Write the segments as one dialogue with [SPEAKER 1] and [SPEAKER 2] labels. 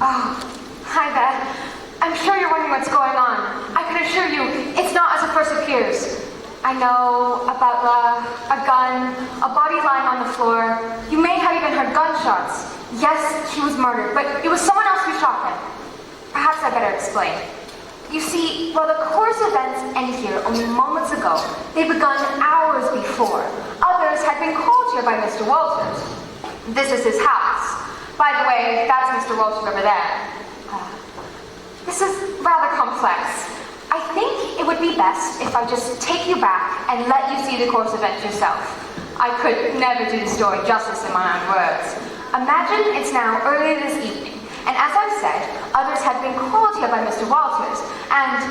[SPEAKER 1] Oh, hi Beth. I'm sure you're wondering what's going on. I can assure you, it's not as it first appears. I know about a gun, a body lying on the floor. You may have even heard gunshots. Yes, he was murdered, but it was someone else who shot him. Perhaps I better explain. You see, while the course events end here only moments ago, they begun hours before. Others had been called here by Mr. Walters. This is his house. By the way, that's Mr. Walters over there. This is rather complex. I think it would be best if I just take you back and let you see the course events yourself. I could never do the story justice in my own words. Imagine it's now early this evening, and as I've said, others had been called here by Mr. Walters, and...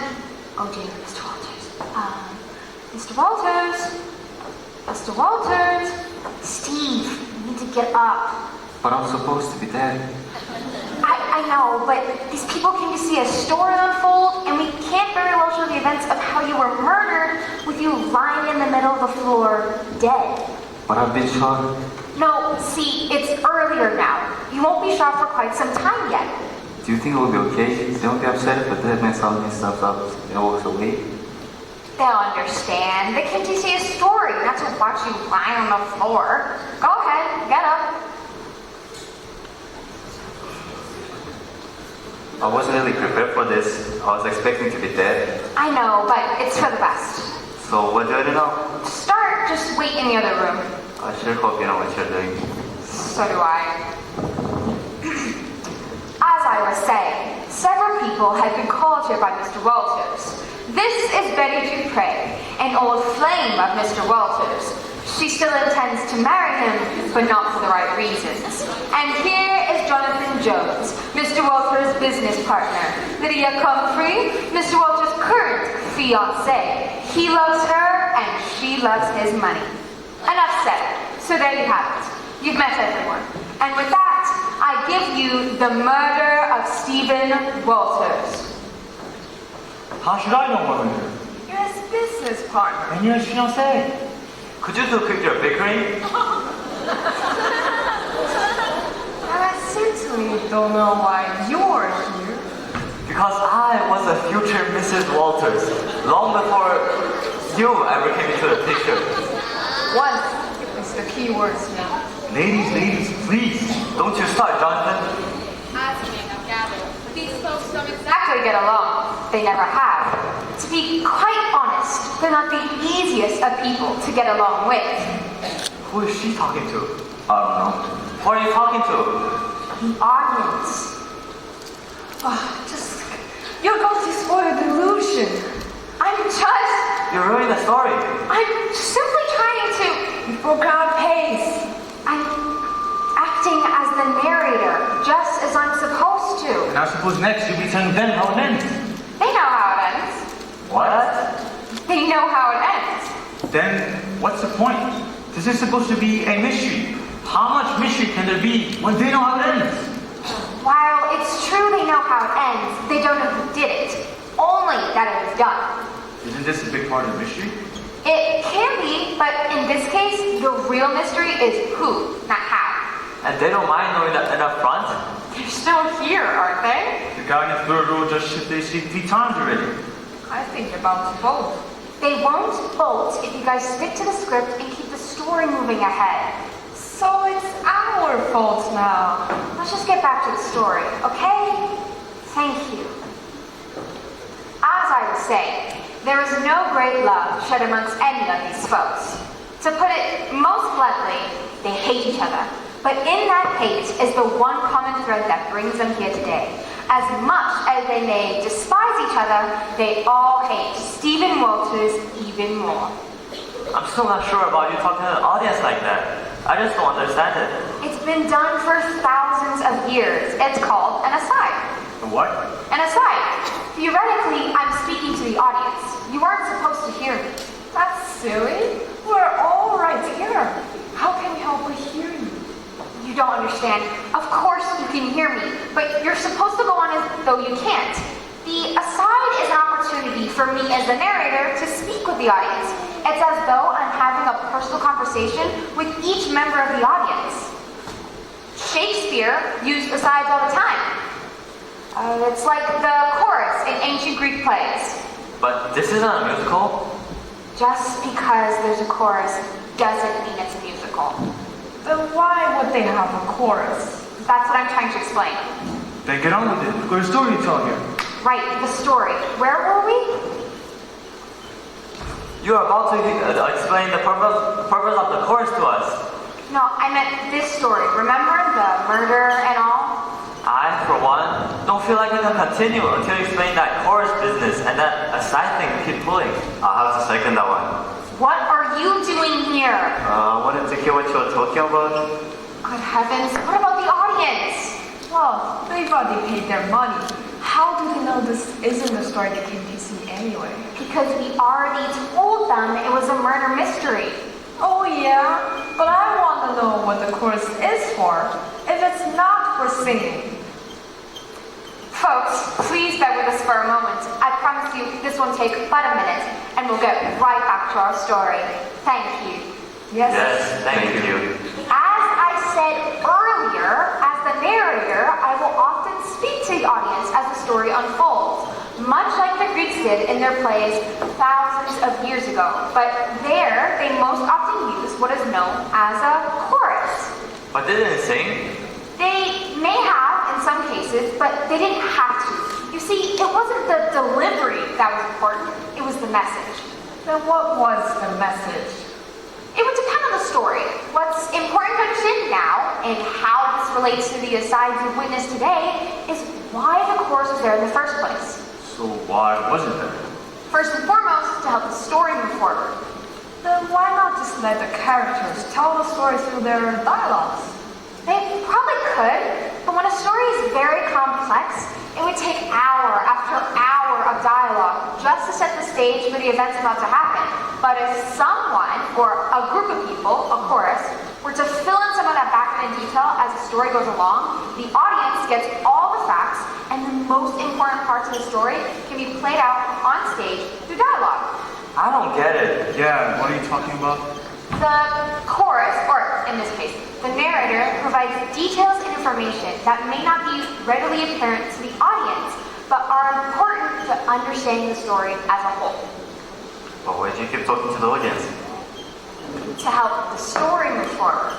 [SPEAKER 1] oh dear, Mr. Walters. Mr. Walters? Mr. Walters? Steve, you need to get up.
[SPEAKER 2] But I'm supposed to be dead.
[SPEAKER 1] I know, but these people came to see a story unfold, and we can't very well show the events of how you were murdered with you lying in the middle of the floor, dead.
[SPEAKER 2] But I've been shot.
[SPEAKER 1] No, see, it's earlier now. You won't be shot for quite some time yet.
[SPEAKER 2] Do you think it will be okay? Don't be upset if a dead man suddenly steps up and walks away.
[SPEAKER 1] They'll understand. They came to see a story, not to watch you lie on the floor. Go ahead, get up.
[SPEAKER 2] I wasn't really prepared for this. I was expecting to be dead.
[SPEAKER 1] I know, but it's for the best.
[SPEAKER 2] So what do I do now?
[SPEAKER 1] To start, just wait in the other room.
[SPEAKER 2] I sure hope you know what you're doing.
[SPEAKER 1] So do I. As I was saying, several people had been called here by Mr. Walters. This is Betty Dupre, an old flame of Mr. Walters. She still intends to marry him, but not for the right reasons. And here is Jonathan Jones, Mr. Walters' business partner. Lydia Comfrey, Mr. Walters' current fiancée. He loves her, and she loves his money. Enough said. So there you have it. You've met everyone. And with that, I give you the murder of Stephen Walters.
[SPEAKER 3] How should I know what I'm doing?
[SPEAKER 1] You're his business partner.
[SPEAKER 3] And you're his fiancé.
[SPEAKER 2] Could you do quick your bickering?
[SPEAKER 1] I certainly don't know why you're here.
[SPEAKER 2] Because I was a future Mrs. Walters, long before you ever came into the picture.
[SPEAKER 1] Once is the key words now.
[SPEAKER 3] Ladies, please.
[SPEAKER 2] Don't you start, Jonathan.
[SPEAKER 4] As you may have gathered, these folks don't
[SPEAKER 1] Exactly get along. They never have. To be quite honest, they're not the easiest of people to get along with.
[SPEAKER 2] Who is she talking to? I don't know. Who are you talking to?
[SPEAKER 1] The audience.
[SPEAKER 5] You're going to spoil the illusion.
[SPEAKER 2] You're ruining the story.
[SPEAKER 1] I'm simply trying to...
[SPEAKER 5] You forgot pace.
[SPEAKER 1] I'm acting as the narrator, just as I'm supposed to.
[SPEAKER 3] And I suppose next you'll be telling them how it ends.
[SPEAKER 1] They know how it ends.
[SPEAKER 3] What?
[SPEAKER 1] They know how it ends.
[SPEAKER 3] Then what's the point? This is supposed to be a mystery. How much mystery can there be when they know how it ends?
[SPEAKER 1] While it's true they know how it ends, they don't know who did it. Only that it was done.
[SPEAKER 3] Isn't this a big part of the mystery?
[SPEAKER 1] It can be, but in this case, the real mystery is who, not how.
[SPEAKER 2] And they don't mind knowing that in up front?
[SPEAKER 1] They're still here, aren't they?
[SPEAKER 3] The guy in the third row just shifted his seat 3 times already.
[SPEAKER 5] I think about to vote.
[SPEAKER 1] They won't vote if you guys stick to the script and keep the story moving ahead.
[SPEAKER 5] So it's our fault now.
[SPEAKER 1] Let's just get back to the story, okay? Thank you. As I was saying, there is no great love shed amongst any of these folks. To put it most bluntly, they hate each other. But in that hate is the one common thread that brings them here today. As much as they may despise each other, they all hate Stephen Walters even more.
[SPEAKER 2] I'm still not sure about you talking to an audience like that. I just don't understand it.
[SPEAKER 1] It's been done for thousands of years. It's called an aside.
[SPEAKER 3] A what?
[SPEAKER 1] An aside. Theoretically, I'm speaking to the audience. You aren't supposed to hear me.
[SPEAKER 5] That's silly. We're all right here. How can we help but hear you?
[SPEAKER 1] You don't understand. Of course you can hear me, but you're supposed to go on as though you can't. The aside is an opportunity for me as the narrator to speak with the audience. It's as though I'm having a personal conversation with each member of the audience. Shakespeare used asides all the time. It's like the chorus in ancient Greek plays.
[SPEAKER 2] But this isn't a musical.
[SPEAKER 1] Just because there's a chorus doesn't mean it's a musical.
[SPEAKER 5] Then why would they have a chorus?
[SPEAKER 1] That's what I'm trying to explain.
[SPEAKER 3] Then get on with it. We've got a story to tell here.
[SPEAKER 1] Right, the story. Where were we?
[SPEAKER 2] You are about to explain the purpose of the chorus to us.
[SPEAKER 1] No, I meant this story. Remember the murder and all?
[SPEAKER 2] I, for one, don't feel like I can continue until you explain that chorus business and that aside thing you keep pulling.
[SPEAKER 6] I'll have to second that one.
[SPEAKER 1] What are you doing here?
[SPEAKER 6] Wanted to hear what you were talking about.
[SPEAKER 1] Good heavens, what about the audience?
[SPEAKER 5] Well, they've already paid their money. How do they know this isn't the story they came to see anyway?
[SPEAKER 1] Because we already told them it was a murder mystery.
[SPEAKER 5] Oh yeah, but I want to know what the chorus is for. If it's not for singing.
[SPEAKER 1] Folks, please bear with us for a moment. I promise you this won't take but a minute, and we'll get right back to our story. Thank you.
[SPEAKER 5] Yes.
[SPEAKER 2] Thank you.
[SPEAKER 1] As I said earlier, as the narrator, I will often speak to the audience as the story unfolds, much like the Greeks did in their plays thousands of years ago. But there, they most often use what is known as a chorus.
[SPEAKER 2] But they didn't sing.
[SPEAKER 1] They may have in some cases, but they didn't have to. You see, it wasn't the delivery that was important, it was the message.
[SPEAKER 5] Then what was the message?
[SPEAKER 1] It would depend on the story. What's important to understand now, and how this relates to the asides you've witnessed today, is why the chorus was there in the first place.
[SPEAKER 3] So why wasn't there?
[SPEAKER 1] First and foremost, to help the story move forward.
[SPEAKER 5] Then why not just let the characters tell the story through their dialogues?
[SPEAKER 1] They probably could, but when a story is very complex, it would take hour after hour of dialogue just to set the stage for the events about to happen. But if someone, or a group of people, of course, were to fill in some of that background detail as the story goes along, the audience gets all the facts, and the most important parts of the story can be played out on stage through dialogue.
[SPEAKER 2] I don't get it.
[SPEAKER 3] Yeah, what are you talking about?
[SPEAKER 1] The chorus, or in this case, the narrator, provides details and information that may not be readily apparent to the audience, but are important to understanding the story as a whole.
[SPEAKER 6] But why do you keep talking to the audience?
[SPEAKER 1] To help the story move forward.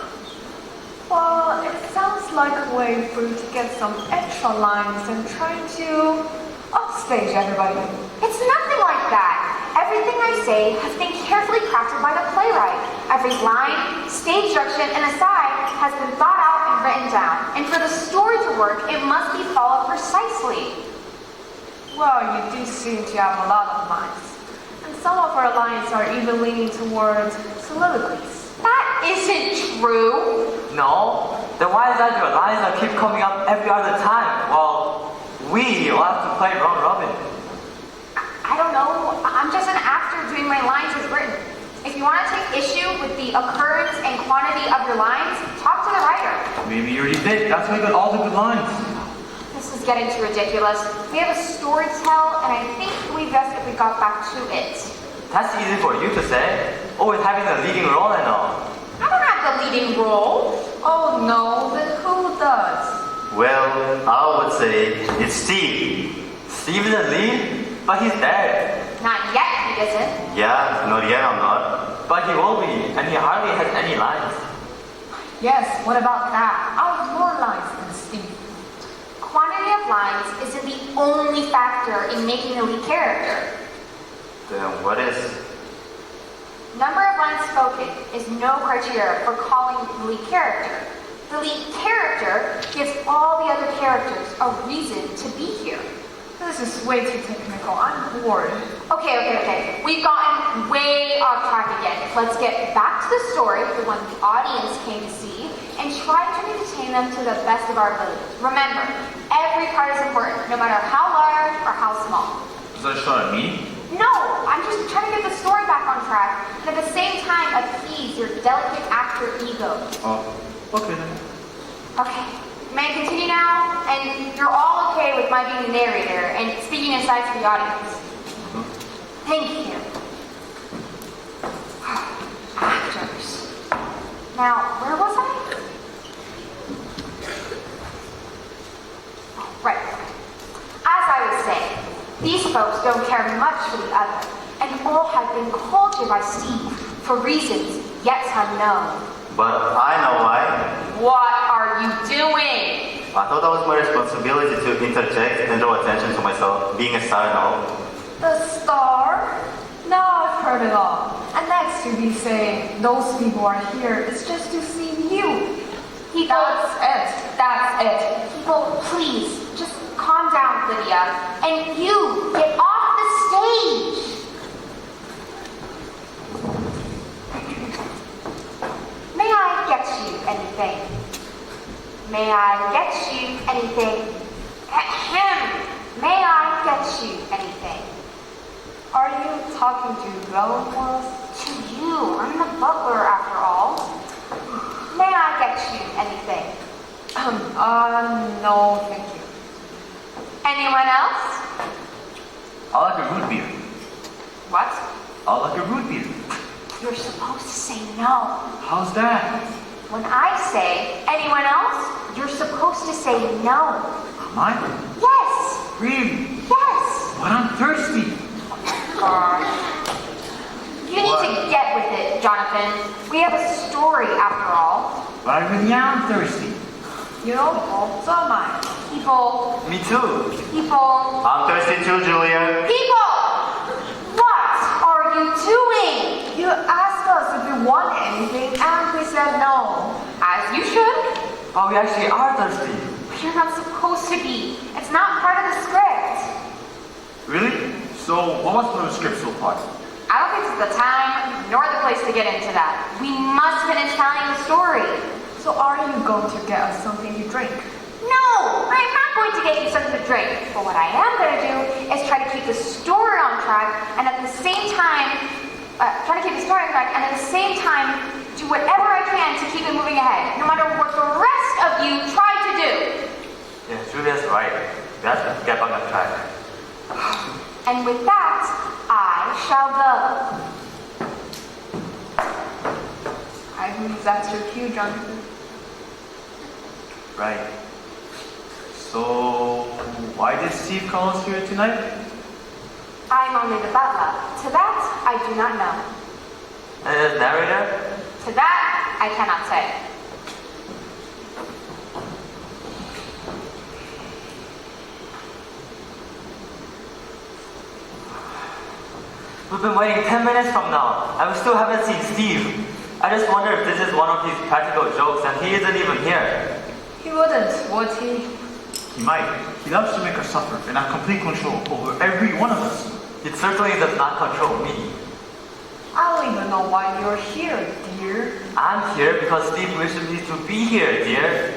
[SPEAKER 5] Well, it sounds like a way for you to get some extra lines and trying to upstage everybody.
[SPEAKER 1] It's nothing like that. Everything I say has been carefully crafted by the playwright. Every line, stage direction, and aside has been thought out and written down. And for the story to work, it must be followed precisely.
[SPEAKER 5] Well, you do seem to have a lot of lines. And some of our lines are even leaning towards soliloquies.
[SPEAKER 1] That isn't true.
[SPEAKER 2] No? Then why is that your lines that keep coming up every other time? Well, we all have to play round robin.
[SPEAKER 1] I don't know. I'm just an actor doing my lines as written. If you want to take issue with the occurrence and quantity of your lines, talk to the writer.
[SPEAKER 3] Maybe you already did. That's why you got all the good lines.
[SPEAKER 1] This is getting too ridiculous. We have a story to tell, and I think it would be best if we got back to it.
[SPEAKER 2] That's easy for you to say. Always having the leading role and all.
[SPEAKER 1] I don't have the leading role.
[SPEAKER 5] Oh no, then who does?
[SPEAKER 6] Well, I would say it's Steve.
[SPEAKER 2] Steve is the lead, but he's dead.
[SPEAKER 1] Not yet, he isn't.
[SPEAKER 6] Yeah, not yet, I'm not.
[SPEAKER 2] But he will be, and he hardly has any lines.
[SPEAKER 5] Yes, what about that? I have more lines than Steve.
[SPEAKER 1] Quantity of lines isn't the only factor in making a lead character.
[SPEAKER 6] Then what is?
[SPEAKER 1] Number of lines spoken is no criteria for calling the lead character. The lead character gives all the other characters a reason to be here.
[SPEAKER 5] This is way too technical. I'm bored.
[SPEAKER 1] Okay. We've gotten way off track again. Let's get back to the story, the one the audience came to see, and try to entertain them to the best of our ability. Remember, every part is important, no matter how large or how small.
[SPEAKER 3] Is that a shot at me?
[SPEAKER 1] No, I'm just trying to get the story back on track, and at the same time appease your delicate actor ego.
[SPEAKER 3] Oh, okay then.
[SPEAKER 1] Okay, may I continue now? And you're all okay with my being the narrator and speaking aside to the audience? Thank you. Actors. Now, where was I? Oh, right. These folks don't care much for the other, and all have been called here by Steve for reasons yet unknown.
[SPEAKER 6] But I know why.
[SPEAKER 5] What are you doing?
[SPEAKER 6] I thought that was my responsibility to interject and draw attention to myself, being a star now.
[SPEAKER 5] The star? Now I've heard it all. And next you'll be saying those people are here, it's just to see you.
[SPEAKER 1] People,
[SPEAKER 5] That's it.
[SPEAKER 1] people, please, just calm down, Lydia. And you, get off the stage. May I get you anything? May I get you anything? Ahem. May I get you anything?
[SPEAKER 5] Are you talking to Velmos?
[SPEAKER 1] To you, I'm the butler after all. May I get you anything?
[SPEAKER 5] No, thank you.
[SPEAKER 1] Anyone else?
[SPEAKER 3] I like a root beer.
[SPEAKER 1] What?
[SPEAKER 3] I like a root beer.
[SPEAKER 1] You're supposed to say no.
[SPEAKER 3] How's that?
[SPEAKER 1] When I say anyone else, you're supposed to say no.
[SPEAKER 3] Am I?
[SPEAKER 1] Yes!
[SPEAKER 3] Really?
[SPEAKER 1] Yes!
[SPEAKER 3] But I'm thirsty.
[SPEAKER 1] God. You need to get with it, Jonathan. We have a story after all.
[SPEAKER 3] But I really am thirsty.
[SPEAKER 5] You know, so am I.
[SPEAKER 1] People,
[SPEAKER 2] Me too.
[SPEAKER 1] people,
[SPEAKER 6] I'm thirsty too, Julia.
[SPEAKER 1] people! What are you doing?
[SPEAKER 5] You asked us if we wanted anything and we said no.
[SPEAKER 1] As you should.
[SPEAKER 2] But we actually are thirsty.
[SPEAKER 1] But you're not supposed to be. It's not part of the script.
[SPEAKER 3] Really? So, what was the script so far?
[SPEAKER 1] I don't think it's the time nor the place to get into that. We must finish telling the story.
[SPEAKER 5] So are you going to get us something to drink?
[SPEAKER 1] No, I'm not going to get you something to drink. But what I am going to do is try to keep the story on track, and at the same time, do whatever I can to keep it moving ahead, no matter what the rest of you try to do.
[SPEAKER 2] Yeah, Julia's right. We have to get back on track.
[SPEAKER 1] And with that, I shall go.
[SPEAKER 5] I believe that's your cue, Jonathan.
[SPEAKER 3] Right. So, why did Steve call us here tonight?
[SPEAKER 1] I'm only the butler. To that, I do not know.
[SPEAKER 2] And the narrator?
[SPEAKER 1] To that, I cannot say.
[SPEAKER 2] We've been waiting 10 minutes from now, and we still haven't seen Steve. I just wonder if this is one of his practical jokes and he isn't even here.
[SPEAKER 5] He wouldn't, would he?
[SPEAKER 3] He might. He loves to make us suffer and have complete control over every one of us.
[SPEAKER 2] It certainly does not control me.
[SPEAKER 5] I don't even know why you're here, dear.
[SPEAKER 2] I'm here because Steve wishes me to be here, dear.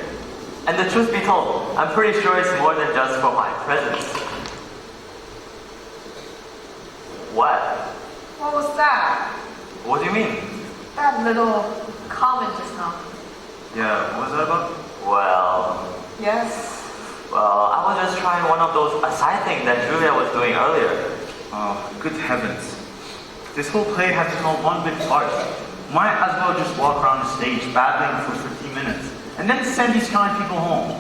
[SPEAKER 2] And the truth be told, I'm pretty sure it's more than just for my presence. What?
[SPEAKER 5] What was that?
[SPEAKER 2] What do you mean?
[SPEAKER 5] That little comment just now.
[SPEAKER 3] Yeah, what was that about?
[SPEAKER 5] Yes?
[SPEAKER 2] Well, I was just trying one of those aside things that Julia was doing earlier.
[SPEAKER 3] Oh, good heavens. This whole play has become one big farce. Might as well just walk around the stage babbling for 15 minutes and then send these kind people home.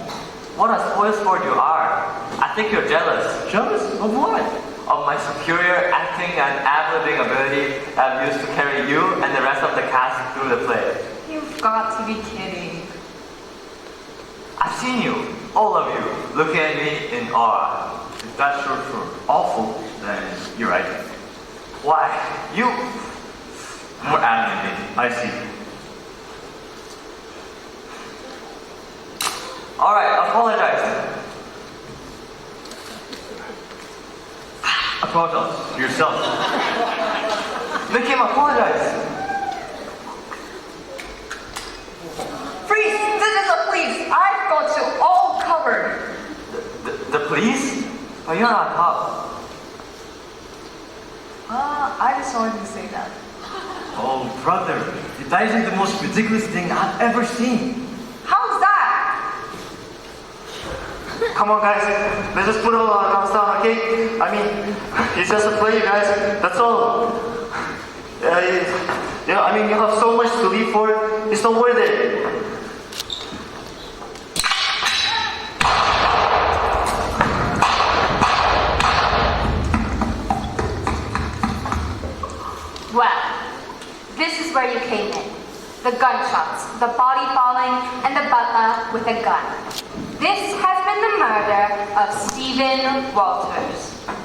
[SPEAKER 2] What a spoil sport you are. I think you're jealous
[SPEAKER 3] Jealous? Of what?
[SPEAKER 2] of my superior acting and ad-libbing ability that I've used to carry you and the rest of the cast through the play.
[SPEAKER 5] You've got to be kidding.
[SPEAKER 2] I've seen you, all of you, looking at me in awe.
[SPEAKER 3] If that's short for awful, then you're right.
[SPEAKER 2] Why, you...
[SPEAKER 3] More animated, I see.
[SPEAKER 2] Alright, apologize.
[SPEAKER 3] Apologize to yourself.
[SPEAKER 2] Make him apologize.
[SPEAKER 5] Freeze! This is the police! I've got you all covered!
[SPEAKER 2] The police? Oh, you're not a cop.
[SPEAKER 5] I just wanted to say that.
[SPEAKER 3] Oh, brother, that isn't the most ridiculous thing I've ever seen.
[SPEAKER 5] How's that?
[SPEAKER 6] Come on, guys. Let's just put all our guns down, okay? I mean, it's just a play, guys. That's all. You have so much to live for. It's not worth it.
[SPEAKER 1] is where you came in. The gunshots, the body falling, and the butler with a gun. This has been the murder of Stephen Walters.